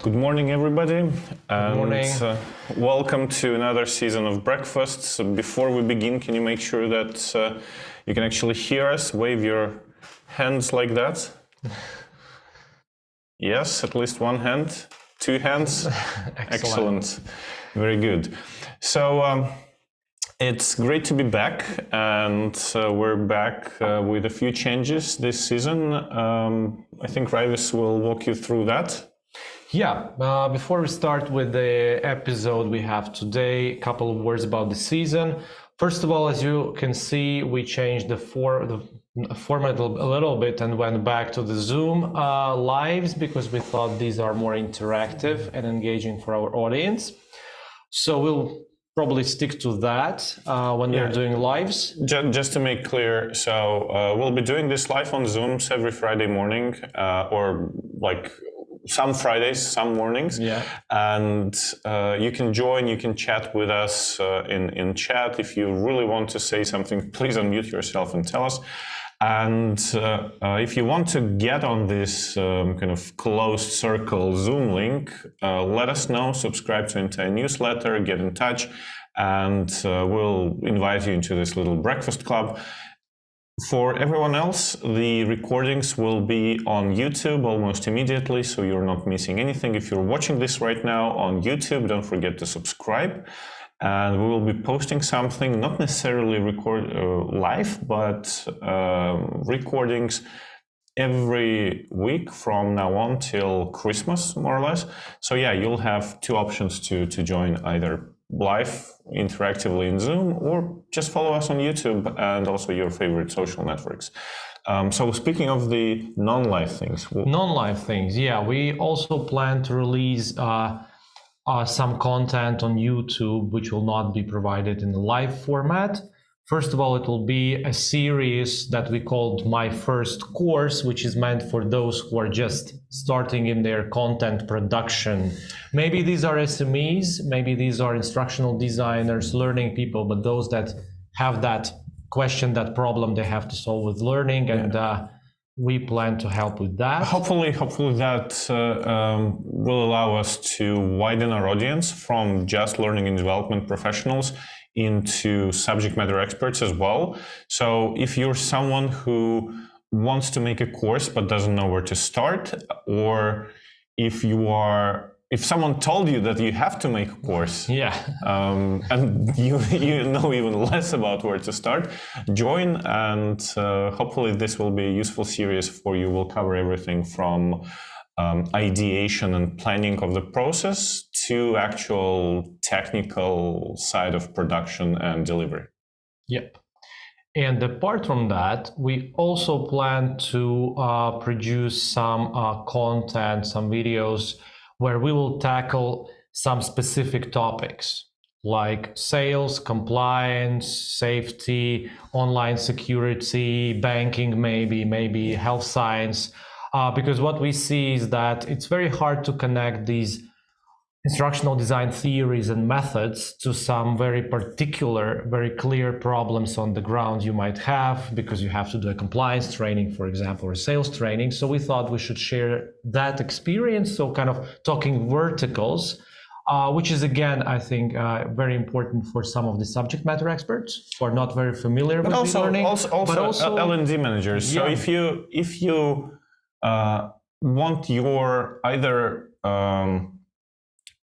Good morning, everybody. Good morning. Welcome to another season of Breakfast. So before we begin, can you make sure that you can actually hear us? Wave your hands like that. Yes, at least one hand. Two hands. Excellent. Very good. So it's great to be back, and we're back with a few changes this season. I think Raivis will walk you through that. Yeah, before we start with the episode we have today, a couple of words about the season. First of all, as you can see, we changed the format a little bit and went back to the Zoom lives because we thought these are more interactive and engaging for our audience. So we'll probably stick to that when we're doing lives. Just to make clear, so we'll be doing this live on Zooms every Friday morning, or like some Fridays, some mornings. Yeah. And you can join, you can chat with us in chat. If you really want to say something, please unmute yourself and tell us. And if you want to get on this kind of closed circle Zoom link, let us know, subscribe to INTEA newsletter, get in touch, and we'll invite you into this little breakfast club. For everyone else, the recordings will be on YouTube almost immediately, so you're not missing anything. If you're watching this right now on YouTube, don't forget to subscribe. And we will be posting something, not necessarily live, but recordings every week from now on till Christmas, more or less. So yeah, you'll have two options to join, either live interactively in Zoom or just follow us on YouTube and also your favorite social networks. So speaking of the non-live things. Non-live things, yeah. We also plan to release some content on YouTube, which will not be provided in the live format. First of all, it will be a series that we called My First Course, which is meant for those who are just starting in their content production. Maybe these are SMEs, maybe these are instructional designers, learning people, but those that have that question, that problem they have to solve with learning, and we plan to help with that. Hopefully that will allow us to widen our audience from just learning and development professionals into subject matter experts as well. So if you're someone who wants to make a course but doesn't know where to start, or if someone told you that you have to make a course, and you know even less about where to start, join, and hopefully this will be a useful series for you. We'll cover everything from ideation and planning of the process to actual technical side of production and delivery. Yep. And apart from that, we also plan to produce some content, some videos where we will tackle some specific topics like sales, compliance, safety, online security, banking, maybe health science. Because what we see is that it's very hard to connect these instructional design theories and methods to some very particular, very clear problems on the ground you might have, because you have to do a compliance training, for example, or sales training. So we thought we should share that experience, so kind of talking verticals, which is, again, I think, very important for some of the subject matter experts who are not very familiar with learning. But also L&D managers. So if you want your either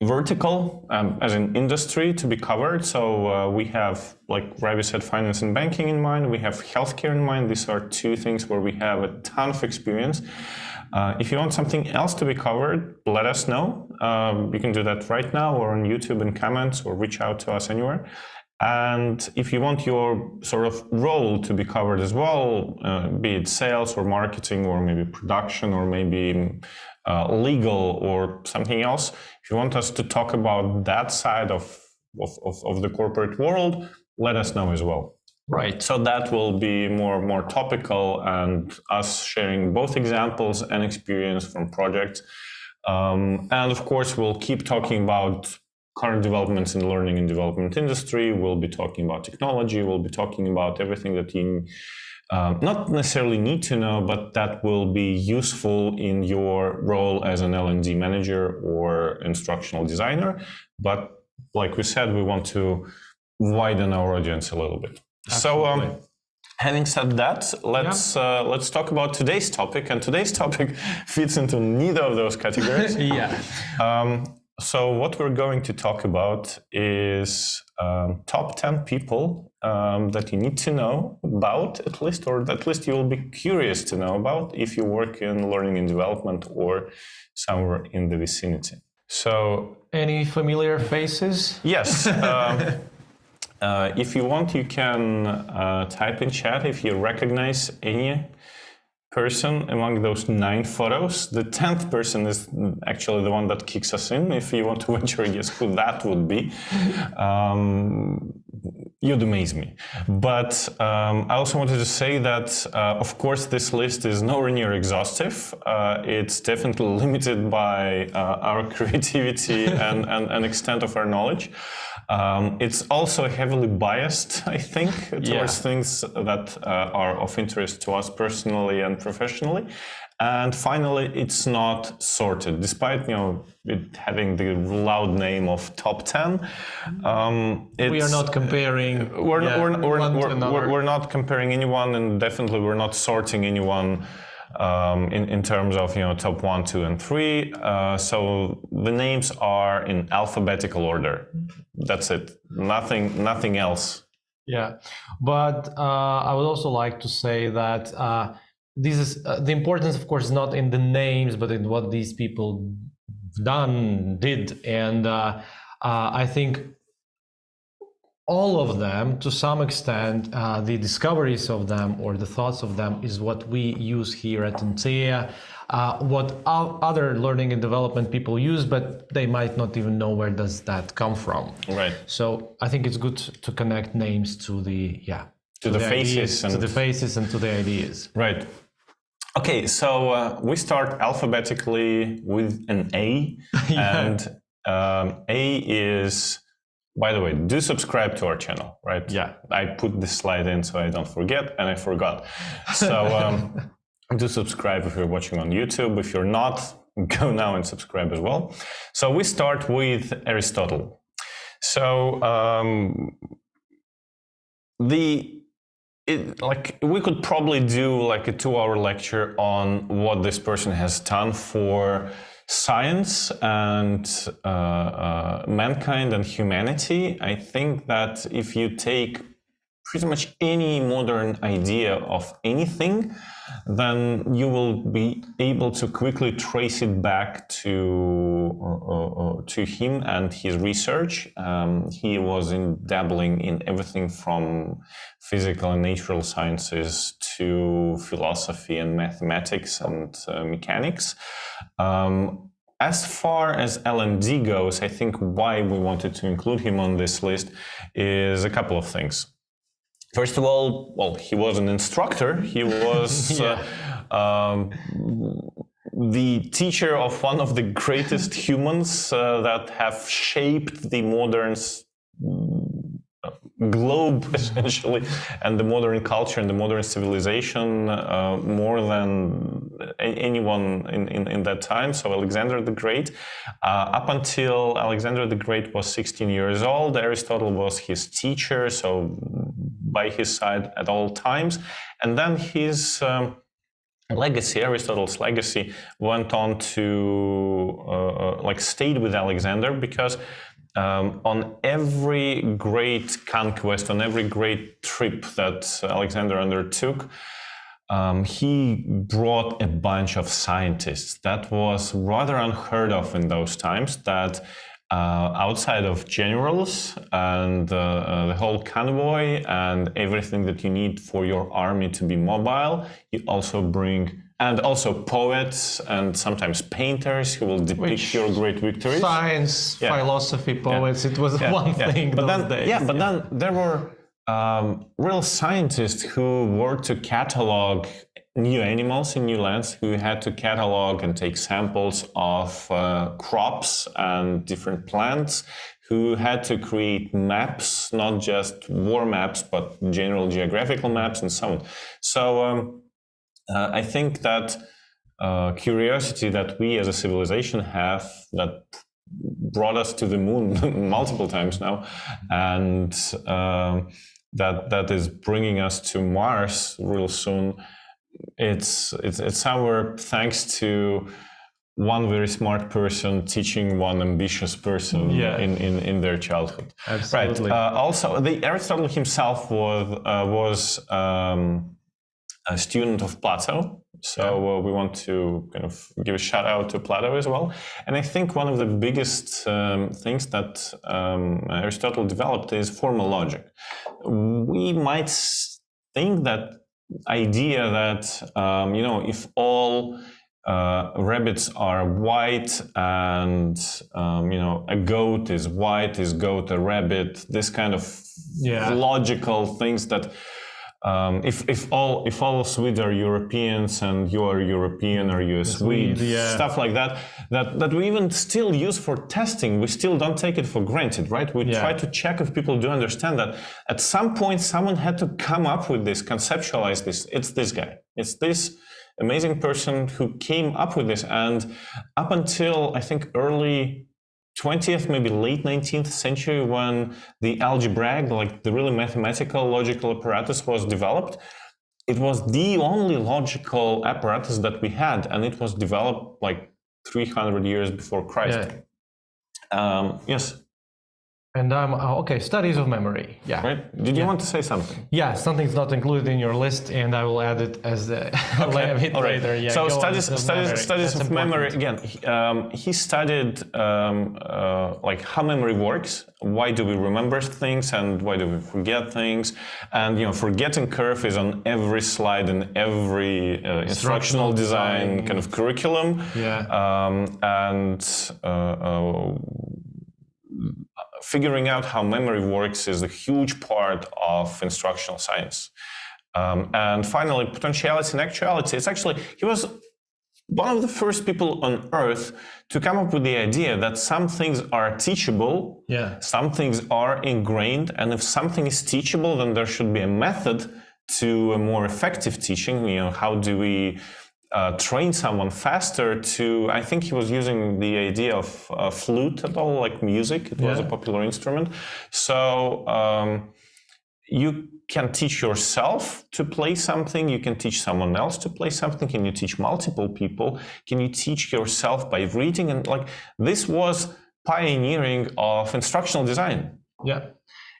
vertical, as an industry, to be covered. So we have, like Ravi said, finance and banking in mind. We have healthcare in mind. These are two things where we have a ton of experience. If you want something else to be covered, let us know. You can do that right now or on YouTube in comments, or reach out to us anywhere. And if you want your sort of role to be covered as well, be it sales or marketing or maybe production or maybe legal or something else, if you want us to talk about that side of the corporate world, let us know as well. Right. So that will be more topical, and us sharing both examples and experience from projects. And of course, we'll keep talking about current developments in the learning and development industry. We'll be talking about technology. We'll be talking about everything that not necessarily need to know, but that will be useful in your role as an L&D manager or instructional designer. But like we said, we want to widen our audience a little bit. Absolutely. So having said that, let's talk about today's topic, and today's topic fits into neither of those categories. So what we're going to talk about is top 10 people that you need to know about, at least, or at least you will be curious to know about if you work in learning and development or somewhere in the vicinity. So, any familiar faces? Yes. If you want, you can type in chat if you recognize any person among those 9 photos. The 10th person is actually the one that kicks us in. If you want to venture a guess who that would be, you'd amaze me. But I also wanted to say that, of course, this list is nowhere near exhaustive. It's definitely limited by our creativity and extent of our knowledge. It's also heavily biased, I think, towards things that are of interest to us personally and professionally. And finally, it's not sorted, despite it having the loud name of top 10. We are not comparing. We're not comparing anyone, and definitely we're not sorting anyone in terms of top 1, 2, and 3. So the names are in alphabetical order. That's it. Nothing else. Yeah, but I would also like to say that this is the importance, of course, not in the names, but in what these people did, and I think all of them, to some extent, the discoveries of them or the thoughts of them is what we use here at INTEA, what other learning and development people use, but they might not even know where does that come from. Right. So I think it's good to connect names to the faces ideas, to the faces and to the ideas. Right. Okay, so we start alphabetically with an A, and A is. By the way, do subscribe to our channel, right? Yeah. I put this slide in so I don't forget, and I forgot. So do subscribe if you're watching on YouTube. If you're not, go now and subscribe as well. So we start with Aristotle. So we could probably do like a 2-hour lecture on what this person has done for science and mankind and humanity. I think that if you take pretty much any modern idea of anything, then you will be able to quickly trace it back to him and his research. He was dabbling in everything from physical and natural sciences to philosophy and mathematics and mechanics. As far as L&D goes, I think why we wanted to include him on this list is a couple of things. First of all, well, he was an instructor. He was the teacher of one of the greatest humans that have shaped the modern globe, essentially, and the modern culture and the modern civilization more than anyone in that time. So Alexander the Great. Up until Alexander the Great was 16 years old, Aristotle was his teacher, so by his side at all times. And then his legacy, Aristotle's legacy, went on to stayed with Alexander, because on every great conquest, on every great trip that Alexander undertook, he brought a bunch of scientists. That was rather unheard of in those times, that outside of generals and the whole convoy and everything that you need for your army to be mobile, you also bring, and also poets and sometimes painters who will depict your great victories. Science, philosophy, poets, it was one thing those days. Yeah, but then there were real scientists who were to catalog new animals in new lands, who had to catalog and take samples of crops and different plants, who had to create maps, not just war maps, but general geographical maps and so on. So I think that curiosity that we as a civilization have, that brought us to the moon multiple times now, and that is bringing us to Mars real soon. It's our thanks to one very smart person teaching one ambitious person in their childhood. Absolutely. Right. Also, Aristotle himself was a student of Plato. So we want to kind of give a shout out to Plato as well. And I think one of the biggest things that Aristotle developed is formal logic. We might think that idea that, if all rabbits are white and, a goat is white, is goat a rabbit, this kind of logical things that if all Swedes are Europeans and you are European or you're a Swede, stuff like that we even still use for testing, we still don't take it for granted, right? We try to check if people do understand that at some point someone had to come up with this, conceptualize this. It's this guy. It's this amazing person who came up with this, and up until I think early 20th, maybe late 19th century, when the algebraic, like the really mathematical logical apparatus was developed, it was the only logical apparatus that we had, and it was developed like 300 years before Christ. Yes. And studies of memory. Yeah. Right. Did you want to say something? Yeah, something's not included in your list, and I will add it as a bit later. Yeah. So studies of memory. Again, he studied like how memory works. Why do we remember things, and why do we forget things? And forgetting curve is on every slide in every instructional design kind of curriculum. Yeah. Figuring out how memory works is a huge part of instructional science. And finally, potentiality and actuality. It's actually, he was one of the first people on Earth to come up with the idea that some things are teachable, some things are ingrained, and if something is teachable, then there should be a method to a more effective teaching. How do we train someone faster to, I think he was using the idea of flute at all, like music. It was a popular instrument. So you can teach yourself to play something, you can teach someone else to play something, can you teach multiple people, can you teach yourself by reading? And this was pioneering of instructional design. Yeah.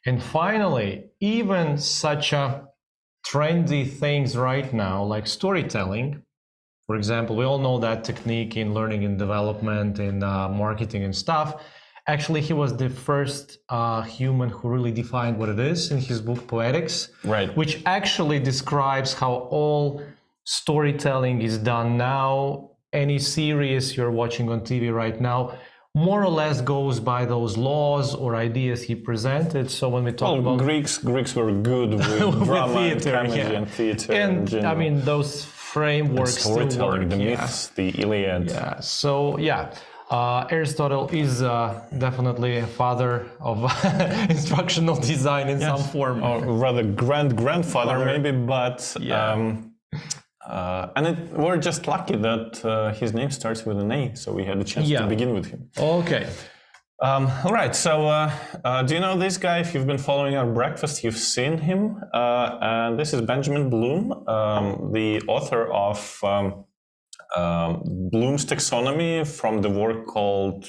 And finally, even such a trendy things right now, like storytelling. For example, we all know that technique in learning and development and marketing and stuff. Actually, he was the first human who really defined what it is in his book Poetics, right? Which actually describes how all storytelling is done now. Any series you're watching on TV right now more or less goes by those laws or ideas he presented. So when we talk about Greeks were good with drama theater, and comedy and theater, and I mean those frameworks still work. The myths, the Iliad. Yeah. So Aristotle is definitely a father of instructional design in some form, or rather grandfather maybe. But we're just lucky that his name starts with an A, so we had a chance to begin with him. Okay. All right. So, do you know this guy? If you've been following our breakfast, you've seen him. And this is Benjamin Bloom, the author of Bloom's Taxonomy, from the work called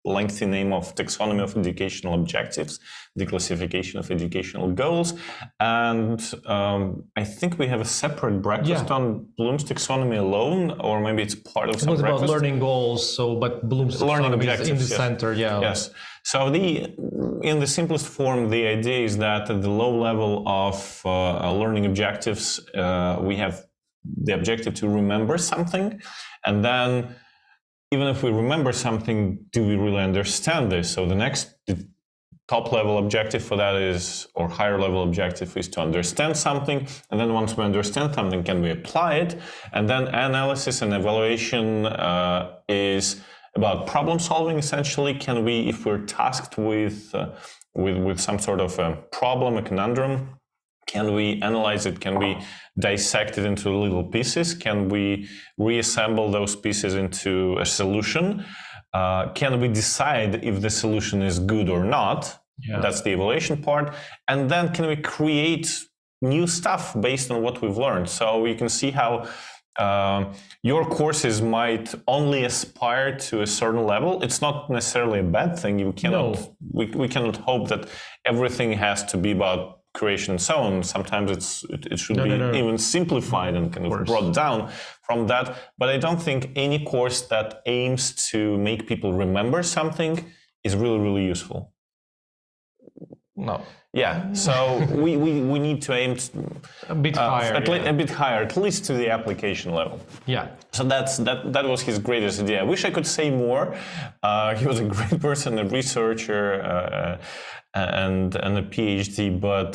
lengthy name of Taxonomy of Educational Objectives, the classification of educational goals. And I think we have a separate breakfast on Bloom's Taxonomy alone, or maybe it's part of some breakfast. It was about learning goals, but Bloom's learning Taxonomy objectives, is in the center, Yes. So in the simplest form, the idea is that at the low level of learning objectives, we have the objective to remember something, and then even if we remember something, do we really understand this? So the top level objective for that is, or higher level objective is to understand something. And then once we understand something, can we apply it? And then analysis and evaluation is about problem solving. Essentially, can we, if we're tasked with some sort of a problem, a conundrum, can we analyze it? Can we dissect it into little pieces? Can we reassemble those pieces into a solution? Can we decide if the solution is good or not? Yeah. That's the evaluation part. And then can we create new stuff based on what we've learned? So you can see how your courses might only aspire to a certain level. It's not necessarily a bad thing. You cannot, No. we cannot hope that everything has to be about creation and so on. Sometimes it should be even simplified and kind of brought down from that. But I don't think any course that aims to make people remember something is really, really useful. No. Yeah, so we need to aim a bit higher, a bit higher, at least to the application level. Yeah. So that was his greatest idea. I wish I could say more. He was a great person, a researcher, and a PhD. But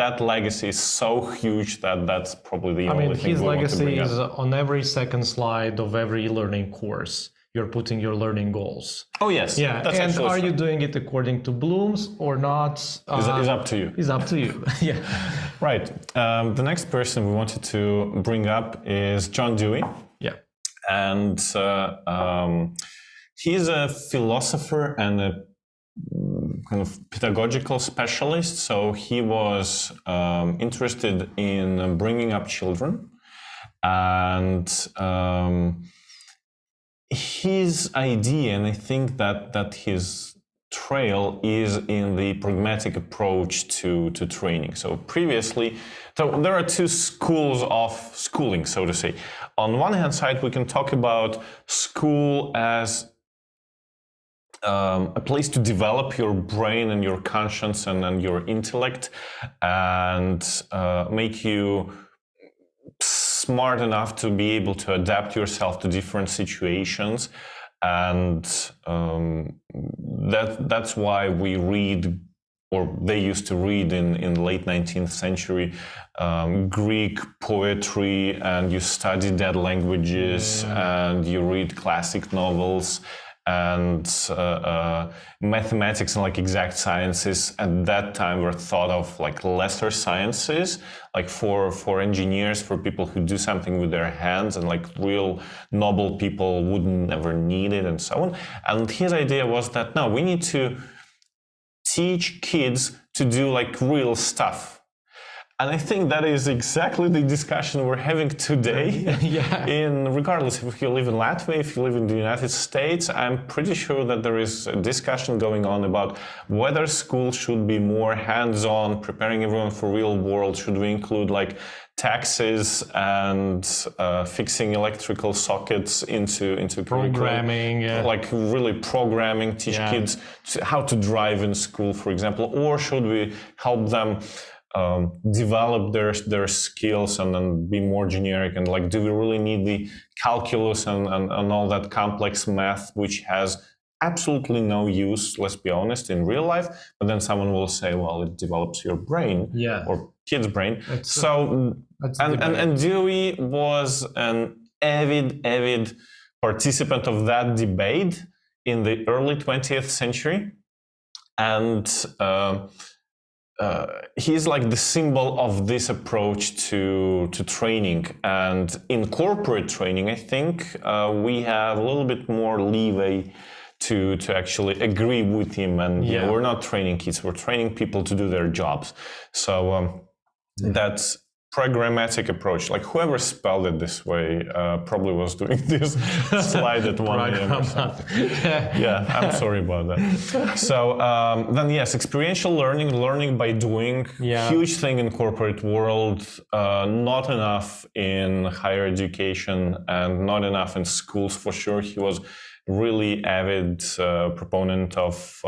that legacy is so huge that that's probably the only thing his we want to bring legacy is up. on every second slide of every learning course. You're putting your learning goals. Oh yes, yeah. That's and are you doing it according to Bloom's or not? Is up to you. Is up to you. Yeah. Right. The next person we wanted to bring up is John Dewey. Yeah. And he's a philosopher and a kind of pedagogical specialist. So he was interested in bringing up children, and his idea, and I think that his trail is in the pragmatic approach to training. So previously, so there are two schools of schooling, so to say. On one hand side, we can talk about school as a place to develop your brain and your conscience and your intellect, and make you smart enough to be able to adapt yourself to different situations. And that's why we read, or they used to read in the late 19th century, Greek poetry, and you study dead languages, and you read classic novels, and mathematics and like exact sciences at that time were thought of like lesser sciences, like for engineers, for people who do something with their hands, and like real noble people wouldn't ever need it and so on. And his idea was that no, we need to teach kids to do like real stuff. And I think that is exactly the discussion we're having today. Yeah. Regardless if you live in Latvia, if you live in the United States, I'm pretty sure that there is a discussion going on about whether school should be more hands-on, preparing everyone for real world. Should we include like taxes and fixing electrical sockets into programming, like really programming, teach kids how to drive in school, for example, or should we help them develop their skills and then be more generic, and like, do we really need the calculus and all that complex math, which has absolutely no use, let's be honest, in real life? But then someone will say, well, it develops your brain, or kid's brain. And Dewey was an avid participant of that debate in the early 20th century, and he's like the symbol of this approach to training. And in corporate training, I think we have a little bit more leeway to actually agree with him. And we're not training kids, we're training people to do their jobs. So that's programmatic approach. Like whoever spelled it this way probably was doing this slide at 1 a.m. or something. Yeah, I'm sorry about that. So then yes, experiential learning by doing, huge thing in corporate world, not enough in higher education and not enough in schools for sure. He was really avid proponent of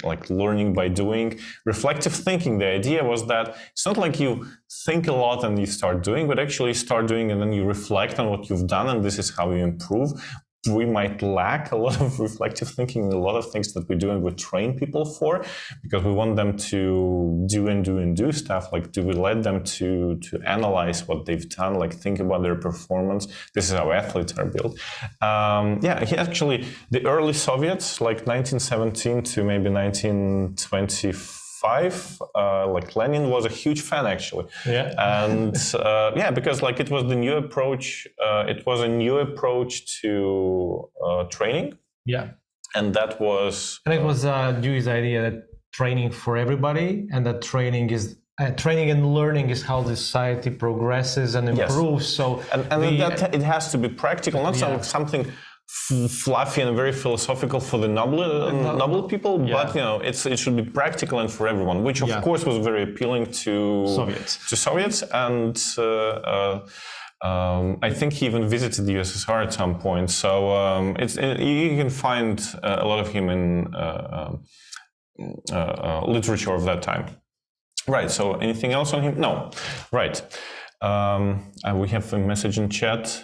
like learning by doing. Reflective thinking, the idea was that it's not like you think a lot and you start doing, but actually start doing and then you reflect on what you've done, and this is how you improve. we might lack a lot of reflective thinking, a lot of things that we do and we train people for, because we want them to do stuff. Like, do we let them to analyze what they've done, like think about their performance? This is how athletes are built. He actually, the early Soviets, like 1917 to maybe 1925, like Lenin was a huge fan actually. And because like it was the new approach, it was a new approach to training. And that was, and it was Dewey's idea that training for everybody, and that training and learning is how the society progresses and improves. So that it has to be practical, not something fluffy and very philosophical for the noble people, but it should be practical and for everyone, which of course was very appealing to Soviets. And I think he even visited the USSR at some point. So you can find a lot of him in literature of that time. Right. So anything else on him? No. Right. We have a message in chat.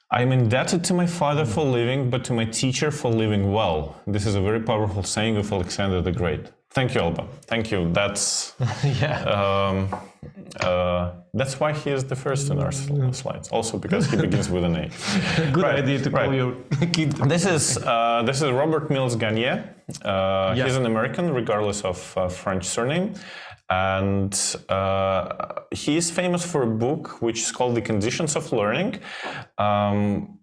I am indebted to my father for living, but to my teacher for living well. This is a very powerful saying of Alexander the Great. Thank you, Alba. Thank you. That's that's why he is the first in our slides. Also because he begins with an A. Good idea to call your kid. This is Robert Mills Gagne. He's an American, regardless of French surname. And he is famous for a book which is called The Conditions of Learning.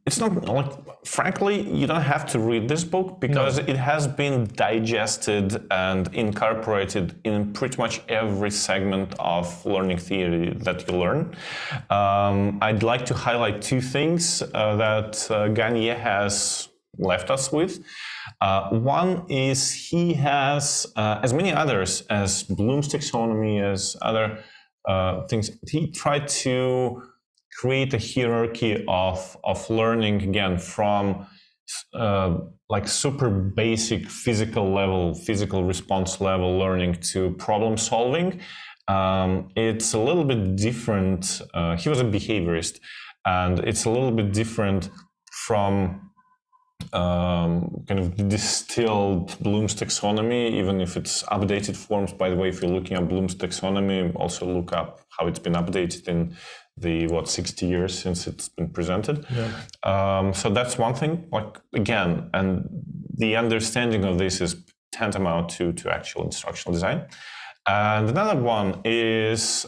It's not like, frankly, you don't have to read this book because it has been digested and incorporated in pretty much every segment of learning theory that you learn. I'd like to highlight two things that Gagne has left us with. One is he has, as many others, as Bloom's taxonomy, as other things, he tried to create a hierarchy of learning, again, from like super basic physical response level learning to problem solving. It's a little bit different. He was a behaviorist, and it's a little bit different from kind of distilled Bloom's taxonomy, even if it's updated forms. By the way, if you're looking at Bloom's taxonomy, also look up how it's been updated in the 60 years since it's been presented. So that's one thing, like, again, and the understanding of this is tantamount to actual instructional design. And another one is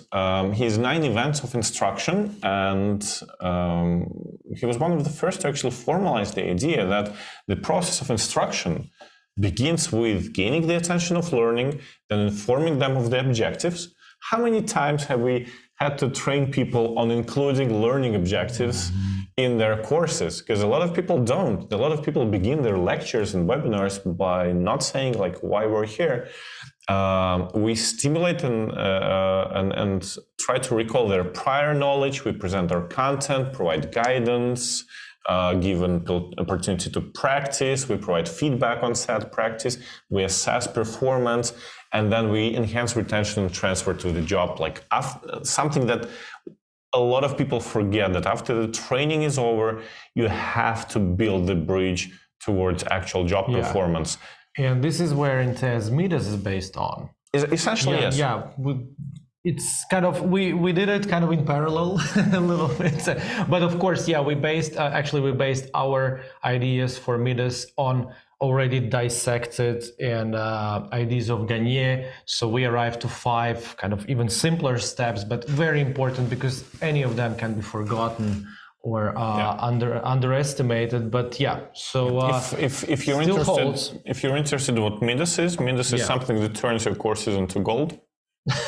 his 9 events of instruction, and he was one of the first to actually formalize the idea that the process of instruction begins with gaining the attention of learning, then informing them of the objectives. How many times have we had to train people on including learning objectives in their courses? Because a lot of people don't. A lot of people begin their lectures and webinars by not saying like why we're here. We stimulate and try to recall their prior knowledge. We present our content, provide guidance, give an opportunity to practice. We provide feedback on said practice. We assess performance, and then we enhance retention and transfer to the job. Like something that a lot of people forget, that after the training is over, you have to build the bridge towards actual job performance. And this is where INTEA's Midas is based on. Essentially, yes. Yeah, it's kind of, we did it kind of in parallel a little bit. But of course, we based our ideas for Midas on already dissected and ideas of Gagne. So we arrived to 5 kind of even simpler steps, but very important because any of them can be forgotten or underestimated, but so if you're interested, if you're interested in what Midas is something that turns your courses into gold.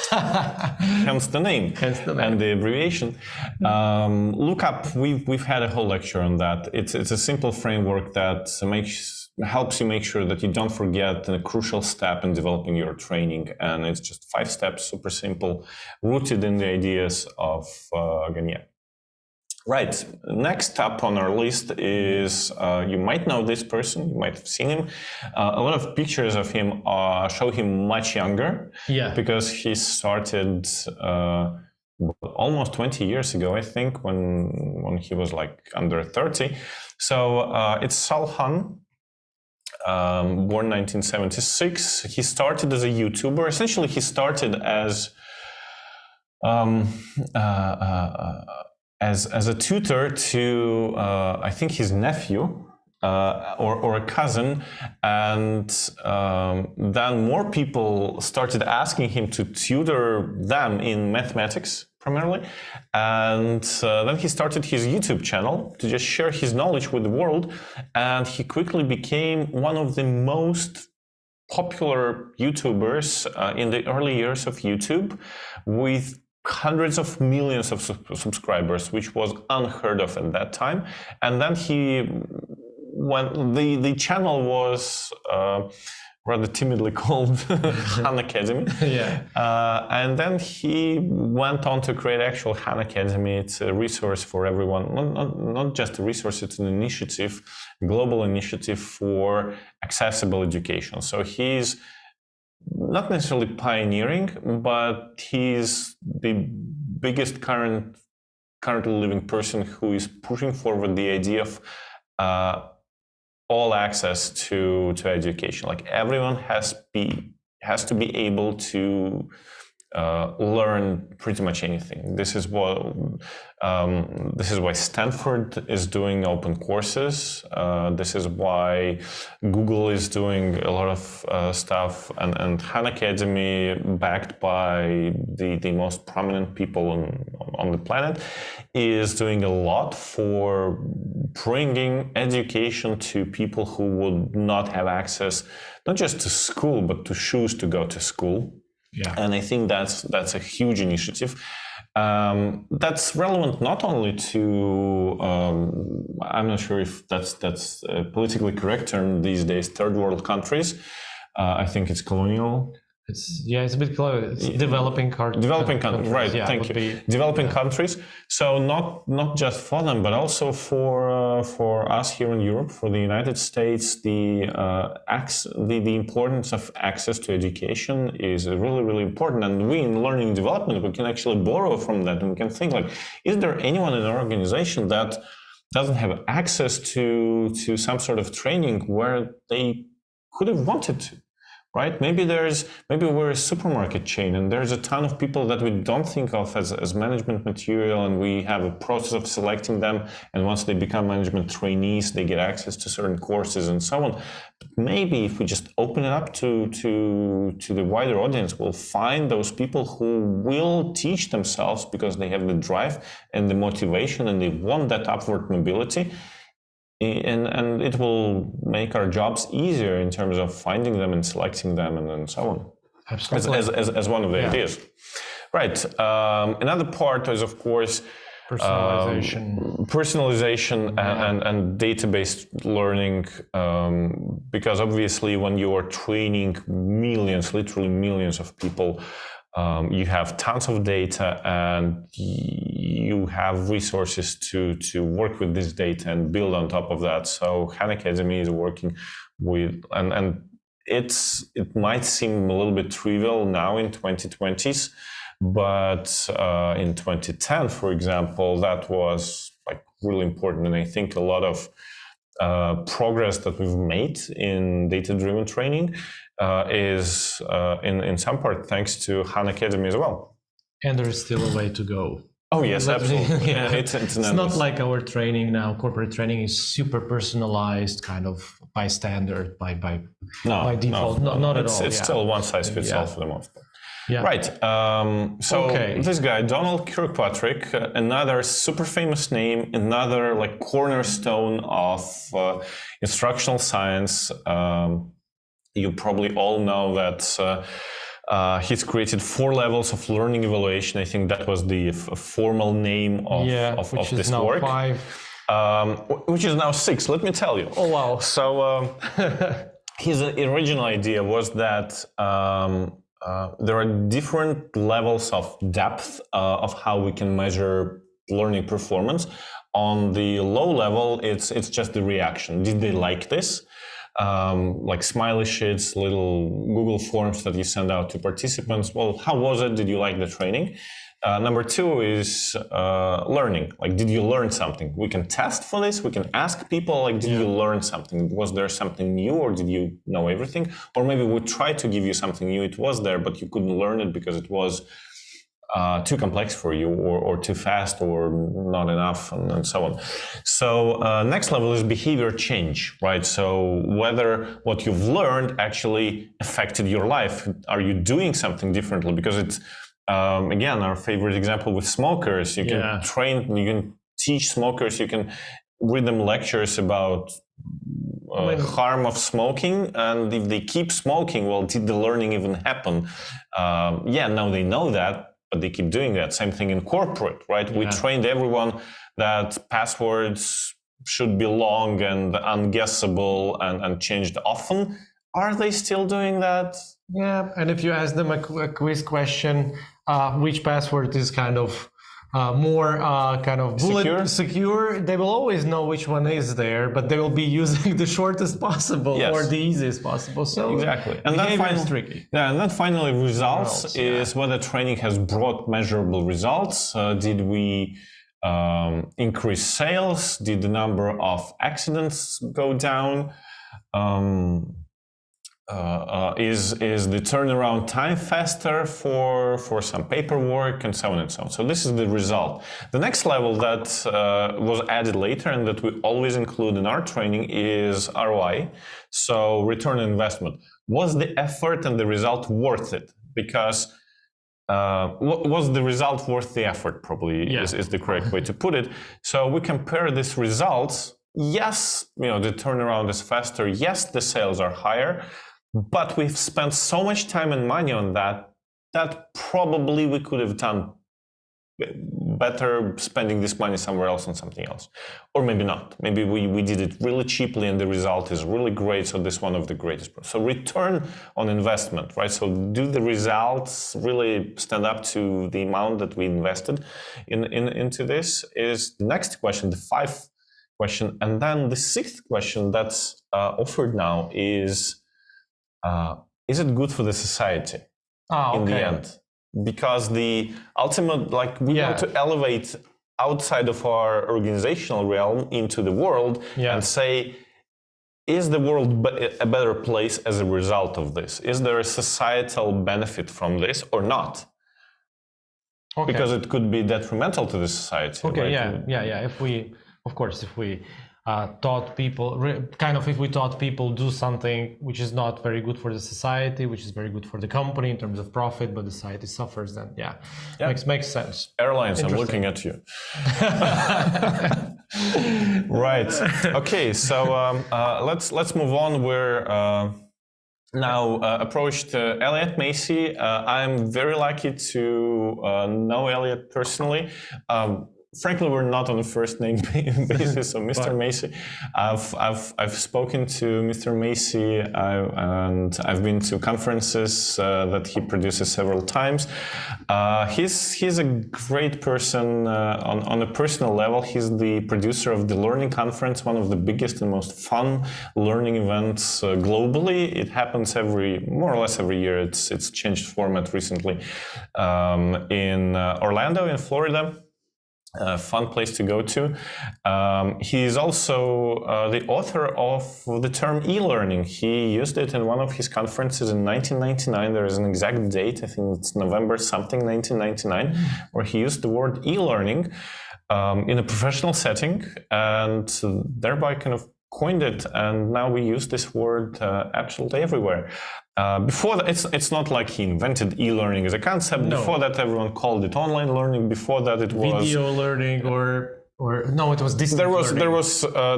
Hence the name and the abbreviation. Look up. We've had a whole lecture on that. It's a simple framework that helps you make sure that you don't forget a crucial step in developing your training, and it's just 5 steps, super simple, rooted in the ideas of Gagne. Right. Next up on our list is, you might know this person, you might have seen him. A lot of pictures of him show him much younger, because he started almost 20 years ago, I think, when he was like under 30. So it's Salhan, born 1976. He started as a YouTuber. Essentially, he started as um, uh, uh, as a tutor to I think his nephew or a cousin, and then more people started asking him to tutor them in mathematics primarily, and then he started his YouTube channel to just share his knowledge with the world, and he quickly became one of the most popular YouTubers in the early years of YouTube, with hundreds of millions of subscribers, which was unheard of at that time. And then when the channel was rather timidly called Han Academy. Yeah. And then he went on to create actual Han Academy. It's a resource for everyone, not just a resource, it's an initiative, global initiative for accessible education. So he's not necessarily pioneering, but he's the biggest currently living person who is pushing forward the idea of all access to education. Like everyone has to be able to learn pretty much anything. This is why Stanford is doing open courses. This is why Google is doing a lot of stuff, and Han Academy, backed by the most prominent people on the planet, is doing a lot for bringing education to people who would not have access, not just to school, but to choose to go to school. Yeah. And I think that's a huge initiative. That's relevant not only to, I'm not sure if that's a politically correct term these days, third world countries. I think it's colonial. It's a bit close. It's developing countries. Developing countries, right? Yeah, thank you. Developing countries. So not just for them, but also for us here in Europe, for the United States. The importance of access to education is really important. And we in learning and development, we can actually borrow from that, and we can think like, is there anyone in our organization that doesn't have access to some sort of training where they could have wanted to? Right? Maybe we're a supermarket chain and there's a ton of people that we don't think of as management material, and we have a process of selecting them, and once they become management trainees, they get access to certain courses and so on. But maybe if we just open it up to the wider audience, we'll find those people who will teach themselves because they have the drive and the motivation and they want that upward mobility. And it will make our jobs easier in terms of finding them and selecting them and so on. Absolutely. As one of the ideas. Right. Another part is, of course, personalization and database learning, because obviously when you are training literally millions of people, you have tons of data and you have resources to work with this data and build on top of that. So Han Academy is working with, and it might seem a little bit trivial now in 2020s, but in 2010, for example, that was like really important. And I think a lot of progress that we've made in data-driven training is in some part thanks to Han Academy as well. And there is still a way to go. Oh yes, absolutely. Yeah. It's not like our training now. Corporate training is super personalized, kind of by standard, by default. Not at all. It's still one size fits all for the most part. Yeah. Right. This guy, Donald Kirkpatrick, another super famous name, another like cornerstone of instructional science. You probably all know that he's created 4 levels of learning evaluation. I think that was the formal name of this work. 5. Which is now 6, let me tell you. Oh, wow. So his original idea was that there are different levels of depth of how we can measure learning performance. On the low level, it's just the reaction. Did they like this? Like smiley sheets, little Google forms that you send out to participants. Well, how was it? Did you like the training? Number two is learning. Like, did you learn something? We can test for this. We can ask people, like, did you learn something? Was there something new, or did you know everything? Or maybe we tried to give you something new. It was there, but you couldn't learn it because it was too complex for you, or too fast, or not enough, and so on. So next level is behavior change, right? So whether what you've learned actually affected your life. Are you doing something differently? Because it's, again, our favorite example with smokers. You can train, you can teach smokers, you can read them lectures about harm of smoking, and if they keep smoking, well, did the learning even happen? Now they know that, but they keep doing that. Same thing in corporate, right? We trained everyone that passwords should be long and unguessable and changed often. Are they still doing that? Yeah, and if you ask them a quiz question, which password is kind of more kind of bullet secure, they will always know which one is there, but they will be using the shortest possible or the easiest possible. So exactly, and that finally, tricky. Yeah, and then finally results is whether training has brought measurable results. Did we increase sales? Did the number of accidents go down? Is the turnaround time faster for some paperwork, and so on and so on. So this is the result. The next level that was added later and that we always include in our training is ROI, so return on investment. Was the effort and the result worth it? Because was the result worth the effort, probably is the correct way to put it. So we compare these results. Yes, the turnaround is faster. Yes, the sales are higher. But we've spent so much time and money on that probably we could have done better spending this money somewhere else on something else. Or maybe not. Maybe we did it really cheaply and the result is really great, so this is one of the greatest. So return on investment, right? So do the results really stand up to the amount that we invested into this is the next question, the fifth question. And then the sixth question that's offered now is it good for the society in the end? Because the ultimate, we want to elevate outside of our organizational realm into the world and say, is the world a better place as a result of this? Is there a societal benefit from this or not? Because it could be detrimental to the society. If we taught people, if we taught people do something which is not very good for the society, which is very good for the company in terms of profit, but the society suffers, then makes sense. Airlines, I'm looking at you. Right. Okay. So let's move on. We're now approached Elliot Macy. I'm very lucky to know Elliot personally. Frankly, we're not on a first name basis. So, Mr. Macy, I've spoken to Mr. Macy, and I've been to conferences that he produces several times. He's a great person on a personal level. He's the producer of the Learning Conference, one of the biggest and most fun learning events globally. It happens more or less every year. It's changed format recently in Orlando, in Florida. Fun place to go to. He's also the author of the term e-learning. He used it in one of his conferences in 1999. There is an exact date, I think it's November something, 1999, where he used the word e-learning in a professional setting, and thereby kind of coined it, and now we use this word absolutely everywhere. Before that, it's not like he invented e-learning as a concept. No. Before that, everyone called it online learning. Before that, it was video learning, or no, it was distance learning.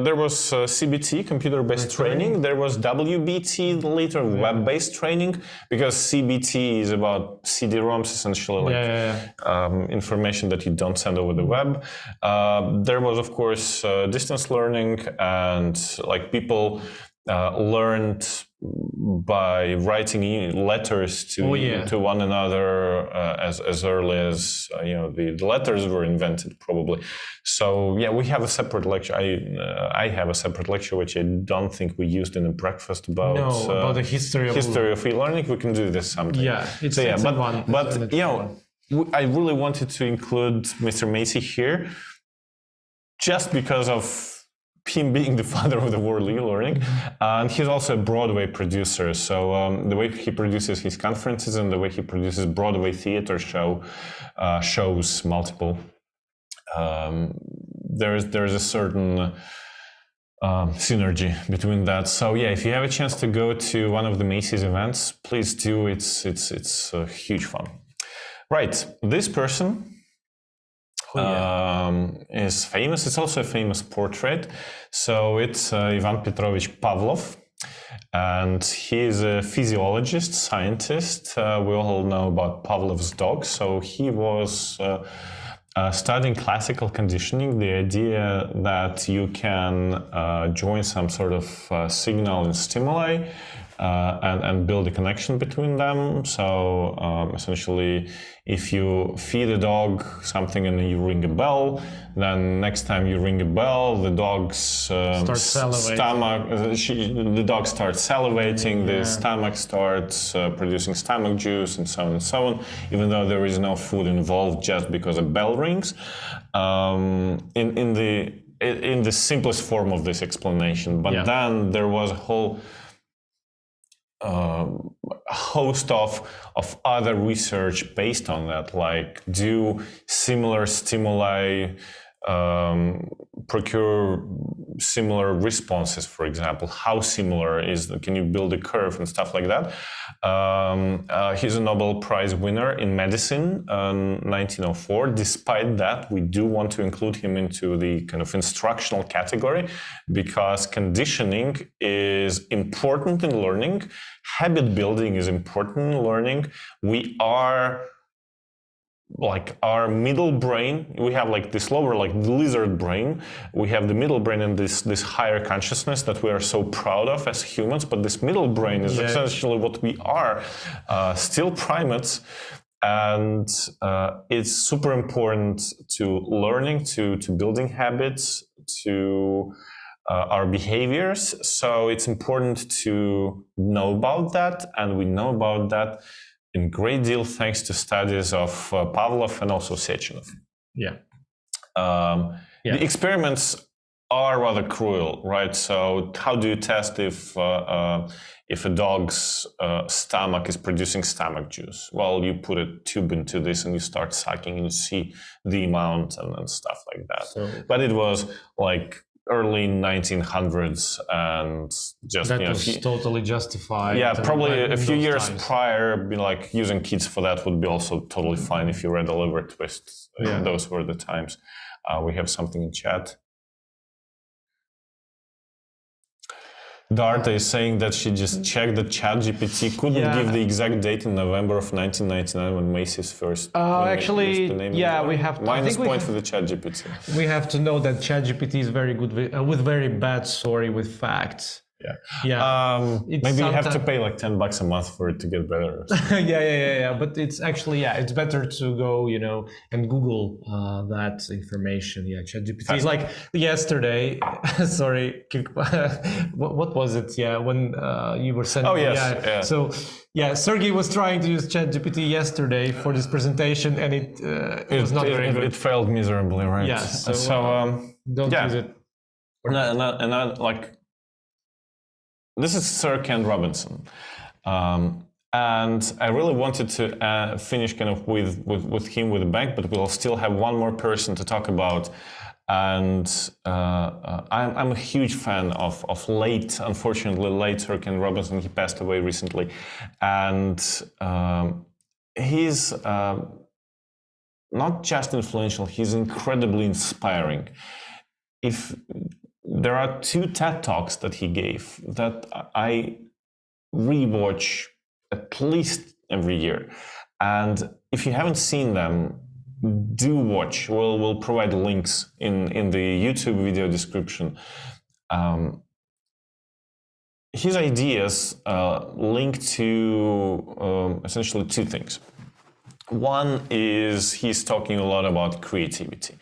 There was CBT, computer-based training. There was WBT, later web-based training, because CBT is about CD-ROMs, essentially, information that you don't send over the web. There was, of course, distance learning, and people learned by writing letters to one another as early as the letters were invented, probably. So we have a separate lecture. I have a separate lecture which I don't think we used in a breakfast about the history of e-learning. We can do this someday. Yeah, it's one. But I really wanted to include Mr. Macy here, just because of him being the father of the world e-learning, and he's also a Broadway producer. So the way he produces his conferences and the way he produces Broadway theater shows multiple. There's a certain synergy between that. So yeah, if you have a chance to go to one of the Macy's events, please do. It's huge fun. Right, this person is famous. It's also a famous portrait. So it's Ivan Petrovich Pavlov, and he is a physiologist, scientist. We all know about Pavlov's dog. So he was studying classical conditioning, the idea that you can join some sort of signal and stimuli and build a connection between them. So essentially, if you feed a dog something and you ring a bell, then next time you ring a bell, the dog's the dog starts salivating, the stomach starts producing stomach juice, and so on and so on, even though there is no food involved, just because a bell rings. In the simplest form of this explanation, but then there was a whole host of other research based on that, like do similar stimuli procure similar responses, for example, how similar can you build a curve and stuff like that. He's a Nobel Prize winner in medicine in 1904. Despite that, we do want to include him into the kind of instructional category, because conditioning is important in learning. Habit building is important in learning. We are like our middle brain, we have like this lower, like the lizard brain, we have the middle brain and this higher consciousness that we are so proud of as humans, but this middle brain is essentially what we are, still primates, and it's super important to learning, to building habits, to our behaviors. So it's important to know about that, and we know about that in great deal thanks to studies of Pavlov and also Sechenov. The experiments are rather cruel, right? So how do you test if a dog's stomach is producing stomach juice? Well, you put a tube into this and you start sucking and you see the amount and stuff like that. But it was like early 1900s, and just that was totally justified. Yeah, probably a few years prior, like using kids for that would be also totally fine if you read Oliver Twist. Those were the times. We have something in chat. Darta is saying that she just checked the ChatGPT, couldn't give the exact date in November of 1999 when Macy's first. Actually, we have to, minus point for the ChatGPT. We have to know that ChatGPT is very good with very bad story with facts. Maybe you have to pay like $10 a month for it to get better. But it's actually it's better to go and Google that information. ChatGPT is like yesterday. Sorry, what was it? When you were sending. Oh yes. So Sergey was trying to use ChatGPT yesterday for this presentation, and it was not very good. It failed miserably, right? Yeah. So don't use it. This is Sir Ken Robinson, and I really wanted to finish kind of with him with a bang, but we'll still have one more person to talk about. And I'm a huge fan of unfortunately late Sir Ken Robinson. He passed away recently, and he's not just influential; he's incredibly inspiring. There are 2 TED Talks that he gave that I rewatch at least every year. And if you haven't seen them, do watch. We'll provide links in the YouTube video description. His ideas link to essentially 2 things. One is he's talking a lot about creativity.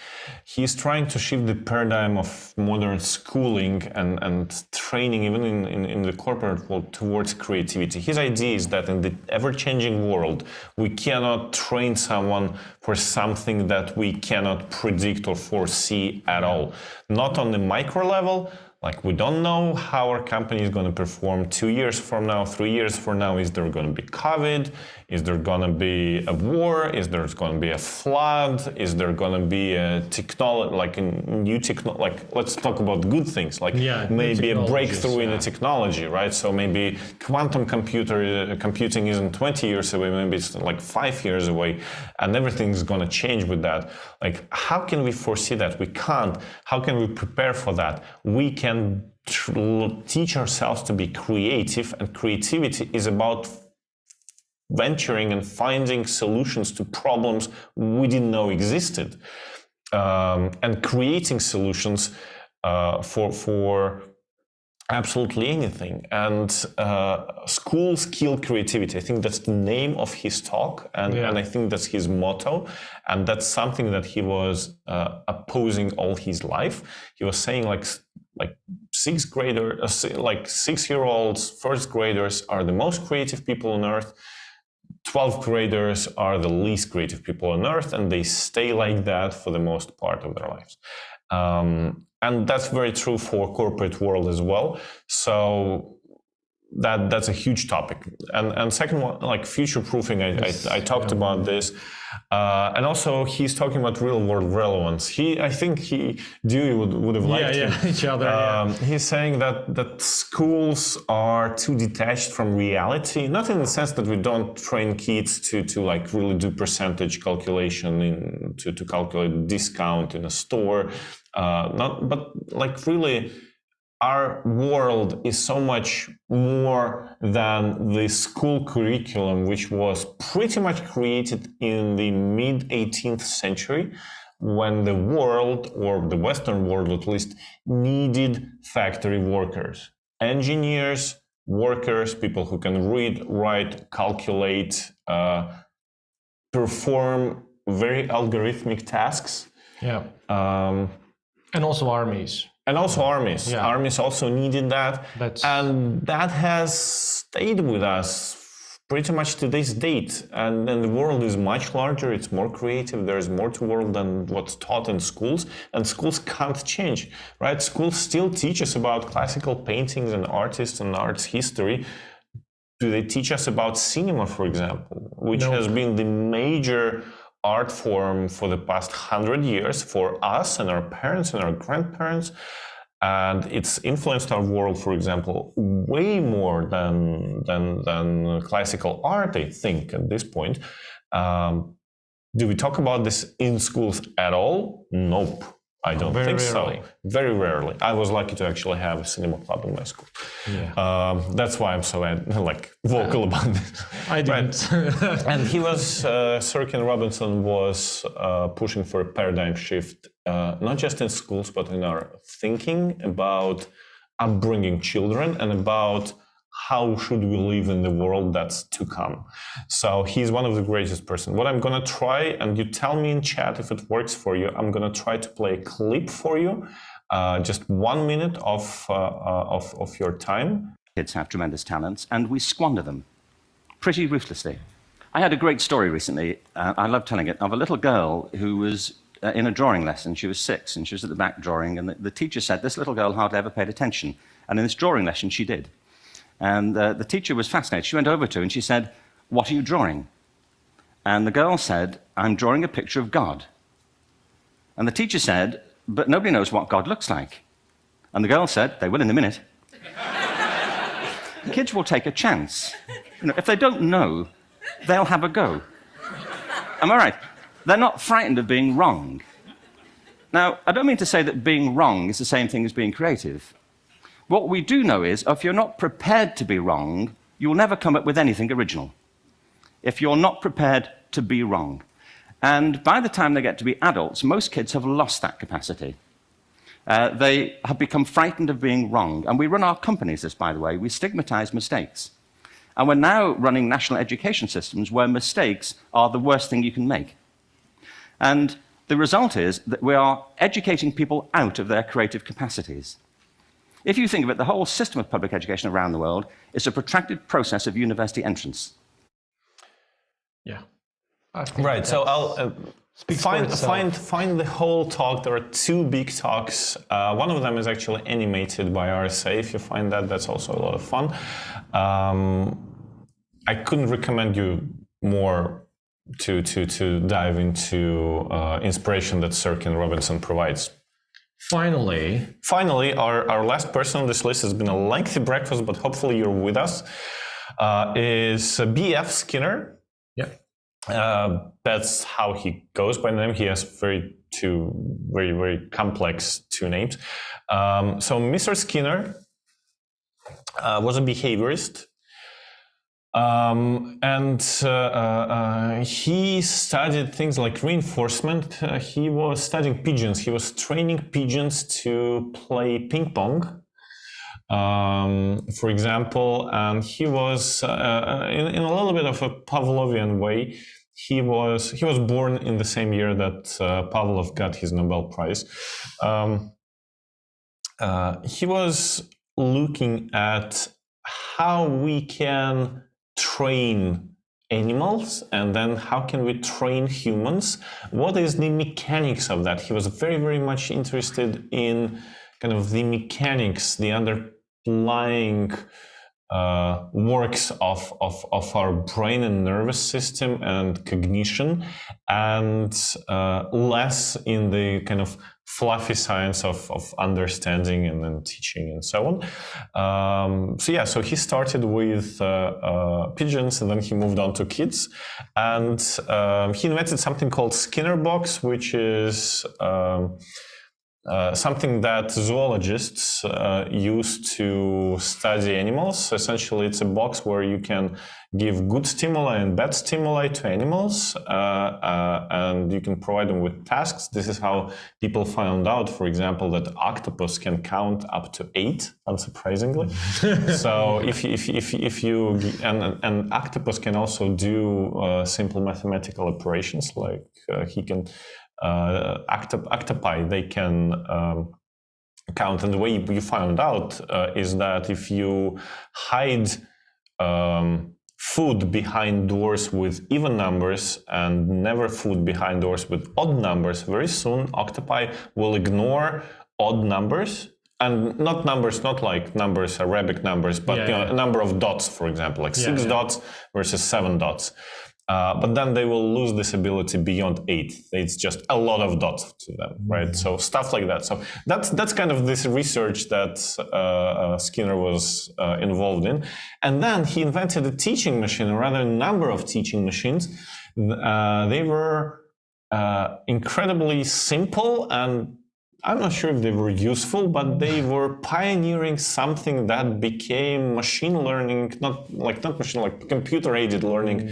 He's trying to shift the paradigm of modern schooling and training, even in the corporate world, towards creativity. His idea is that in the ever-changing world, we cannot train someone for something that we cannot predict or foresee at all. Not on the micro level. Like, we don't know how our company is going to perform 2 years from now, 3 years from now. Is there going to be COVID? Is there going to be a war? Is there going to be a flood? Is there going to be a technology, like a new technology? Like, let's talk about good things, like maybe a breakthrough in the technology, right? So maybe quantum computing isn't 20 years away, maybe it's like 5 years away, and everything's going to change with that. Like, how can we foresee that? We can't. How can we prepare for that? We can teach ourselves to be creative, and creativity is about venturing and finding solutions to problems we didn't know existed, and creating solutions for absolutely anything. And schools kill creativity. I think that's the name of his talk, and I think that's his motto, and that's something that he was opposing all his life. He was saying like 6-year-olds, first graders are the most creative people on earth. 12th graders are the least creative people on earth, and they stay like that for the most part of their lives. And that's very true for corporate world as well. So that's a huge topic. And second one, like future proofing, I talked about this. And also he's talking about real world relevance. I think Dewey would have liked each other. He's saying that schools are too detached from reality, not in the sense that we don't train kids to like really do percentage calculation to calculate discount in a store, but like really, our world is so much more than the school curriculum, which was pretty much created in the mid-18th century, when the world, or the Western world at least, needed factory workers, engineers, workers, people who can read, write, calculate, perform very algorithmic tasks. And also armies. And also armies. Armies also needed that. And that has stayed with us pretty much to this date. And then the world is much larger, it's more creative, there's more to the world than what's taught in schools. And schools can't change, right? Schools still teach us about classical paintings and artists and arts history. Do they teach us about cinema, for example, which has been the major art form for the past 100 years for us and our parents and our grandparents, and it's influenced our world, for example, way more than classical art, I think, at this point. Do we talk about this in schools at all? Nope, I don't think so. Very rarely. I was lucky to actually have a cinema club in my school. That's why I'm so vocal about this. I didn't. And he was, Sir Ken Robinson was pushing for a paradigm shift, not just in schools, but in our thinking about upbringing children and about how should we live in the world that's to come. So he's one of the greatest person. What I'm gonna try, and you tell me in chat if it works for you, I'm gonna try to play a clip for you, just 1 minute of your time. Kids have tremendous talents, and we squander them pretty ruthlessly. I had a great story recently, I love telling it, of a little girl who was in a drawing lesson. She was 6, and she was at the back drawing, and the teacher said this little girl hardly ever paid attention, and in this drawing lesson she did. And the teacher was fascinated. She went over to her and she said, "What are you drawing?" And the girl said, "I'm drawing a picture of God." And the teacher said, "But nobody knows what God looks like." And the girl said, "They will in a minute." Kids will take a chance. If they don't know, they'll have a go. Am I right? They're not frightened of being wrong. Now, I don't mean to say that being wrong is the same thing as being creative. What we do know is, if you're not prepared to be wrong, you'll never come up with anything original. If you're not prepared to be wrong. And by the time they get to be adults, most kids have lost that capacity. They have become frightened of being wrong. And we run our companies this, by the way. We stigmatize mistakes. And we're now running national education systems where mistakes are the worst thing you can make. And the result is that we are educating people out of their creative capacities. If you think of it, the whole system of public education around the world is a protracted process of university entrance. Yeah. Right. So I'll find the whole talk. There are two big talks. One of them is actually animated by RSA. If you find that, that's also a lot of fun. I couldn't recommend you more to dive into inspiration that Sirkin Robinson provides. Finally, our last person on this list has been a lengthy breakfast, but hopefully you're with us. Is B.F. Skinner. Yeah. That's how he goes by name. He has very complex two names. So Mr. Skinner was a behaviorist. He studied things like reinforcement. He was studying pigeons. He was training pigeons to play ping pong, for example. And he was, in a little bit of a Pavlovian way, he was born in the same year that Pavlov got his Nobel Prize. He was looking at how we can train animals and then how can we train humans. What is the mechanics of that? He was very, very much interested in kind of the mechanics, the underlying works of our brain and nervous system and cognition, and less in the kind of fluffy science of understanding and then teaching and so on. So he started with pigeons, and then he moved on to kids, and he invented something called Skinner box, which is something that zoologists use to study animals. Essentially, it's a box where you can give good stimuli and bad stimuli to animals, and you can provide them with tasks. This is how people found out, for example, that octopus can count up to 8, unsurprisingly. So if you and octopus can also do simple mathematical operations, like he can. Octopi, they can count, and the way you found out is that if you hide food behind doors with even numbers and never food behind doors with odd numbers, very soon octopi will ignore odd numbers. And not numbers, not like numbers, Arabic numbers, but a number of dots, for example, like 6 dots versus 7 dots. But then they will lose this ability beyond 8. It's just a lot of dots to them, right? So stuff like that. So that's kind of this research that Skinner was involved in. And then he invented a teaching machine, or rather a number of teaching machines. They were incredibly simple, and I'm not sure if they were useful, but they were pioneering something that became machine learning, not machine, like computer-aided learning,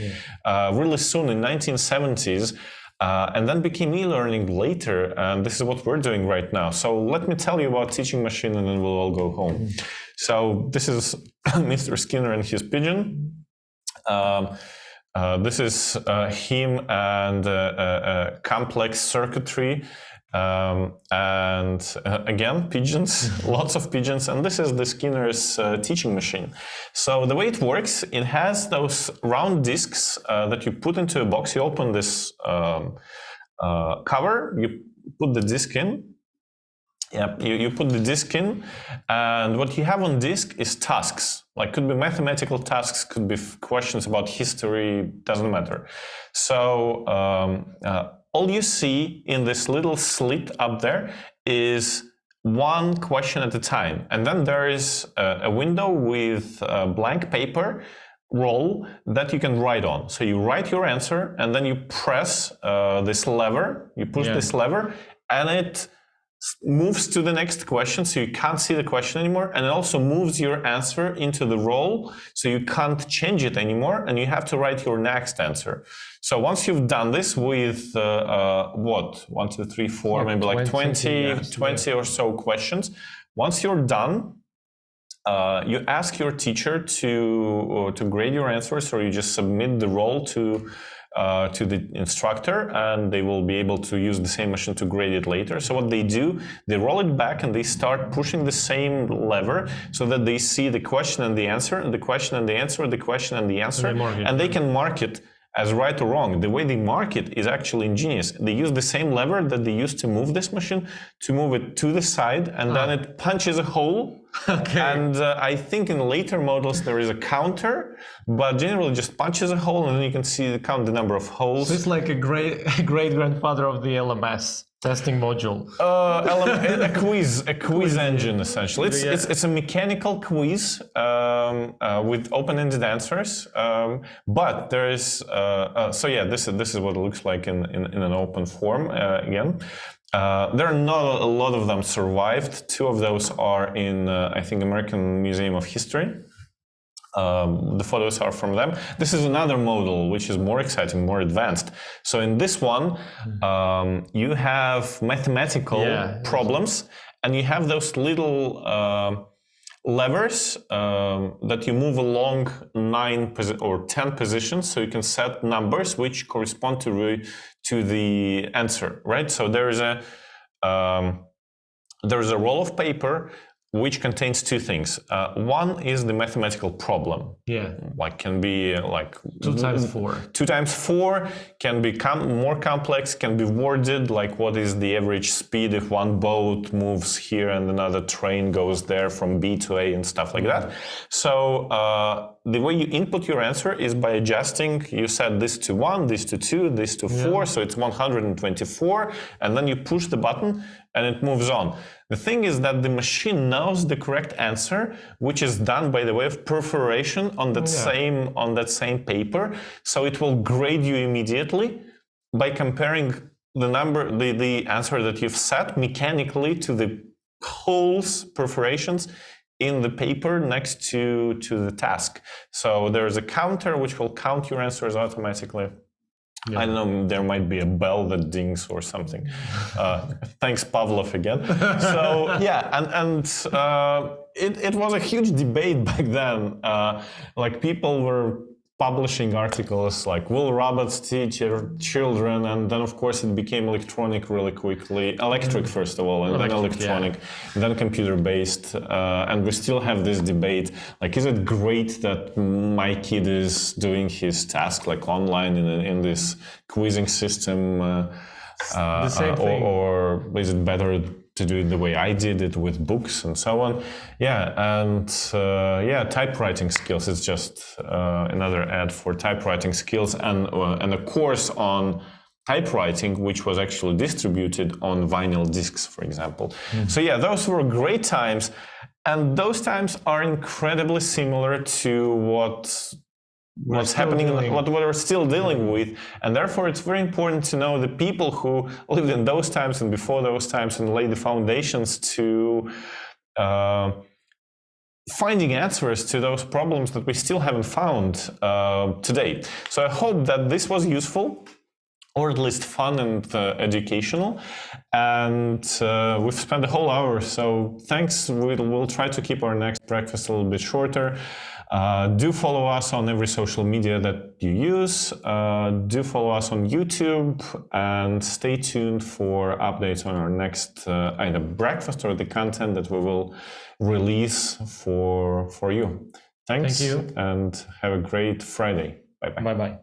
really soon in 1970s, and then became e-learning later. And this is what we're doing right now. So let me tell you about teaching machine, and then we'll all go home. So this is Mr. Skinner and his pigeon. This is him and complex circuitry. Again, pigeons, lots of pigeons, and this is the Skinner's teaching machine. So the way it works, it has those round discs that you put into a box. You open this cover, you put the disc in. Yep, you put the disc in, and what you have on disk is tasks. Like, could be mathematical tasks, could be questions about history, doesn't matter. So all you see in this little slit up there is one question at a time. And then there is a window with a blank paper roll that you can write on. So you write your answer, and then you press this lever, you push this lever, and it moves to the next question, so you can't see the question anymore, and it also moves your answer into the roll, so you can't change it anymore, and you have to write your next answer. So once you've done this with 1, 2, 3, 4, maybe like 20 or so questions, once you're done, you ask your teacher to grade your answers, or you just submit the role to the instructor, and they will be able to use the same machine to grade it later. So what they do, they roll it back and they start pushing the same lever so that they see the question and the answer, and the question and the answer, the question and the answer, and they can mark it as right or wrong. The way they mark it is actually ingenious. They use the same lever that they used to move this machine to move it to the side, and then it punches a hole. Okay. And I think in later models there is a counter, but generally just punches a hole, and then you can count the number of holes. So it's like a great grandfather of the LMS testing module. A quiz engine essentially. It's a mechanical quiz with open-ended answers. But there is this is what it looks like in an open form again. There are not a lot of them survived. 2 of those are in, I think, American Museum of History. The photos are from them. This is another model which is more exciting, more advanced. So in this one, you have mathematical problems, and you have those little levers that you move along 9 or 10 positions, so you can set numbers which correspond to the answer, right? So there is a roll of paper which contains 2 things. One is the mathematical problem. Yeah. Like can be like 2 times 4. 2 times 4 can be more complex, can be worded like what is the average speed if one boat moves here and another train goes there from B to A and stuff like that. So the way you input your answer is by adjusting. You set this to 1, this to 2, this to 4, so it's 124, and then you push the button and it moves on. The thing is that the machine knows the correct answer, which is done by the way of perforation on that same paper. So it will grade you immediately by comparing the answer that you've set mechanically to the holes, perforations in the paper next to the task. So there's a counter which will count your answers automatically. Yeah. I don't know, there might be a bell that dings or something. Thanks, Pavlov, again. So, yeah, and it was a huge debate back then. Like, people were publishing articles like, will robots teach children? And then, of course, it became electronic really quickly. Electric, first of all, and then electronic, then computer-based. And we still have this debate. Like, is it great that my kid is doing his task like online in this quizzing system? The same thing. Or is it better to do it the way I did it with books and so on? Yeah, and typewriting skills is just another ad for typewriting skills, and a course on typewriting, which was actually distributed on vinyl discs, for example. So yeah, those were great times, and those times are incredibly similar to what's happening, what we're still dealing with, and therefore it's very important to know the people who lived in those times and before those times and laid the foundations to finding answers to those problems that we still haven't found today. So I hope that this was useful, or at least fun and educational. And we've spent a whole hour, so thanks. We'll try to keep our next breakfast a little bit shorter. Do follow us on every social media that you use. Do follow us on YouTube, and stay tuned for updates on our next either breakfast or the content that we will release for you. Thanks. Thank you. And have a great Friday. Bye-bye. Bye-bye.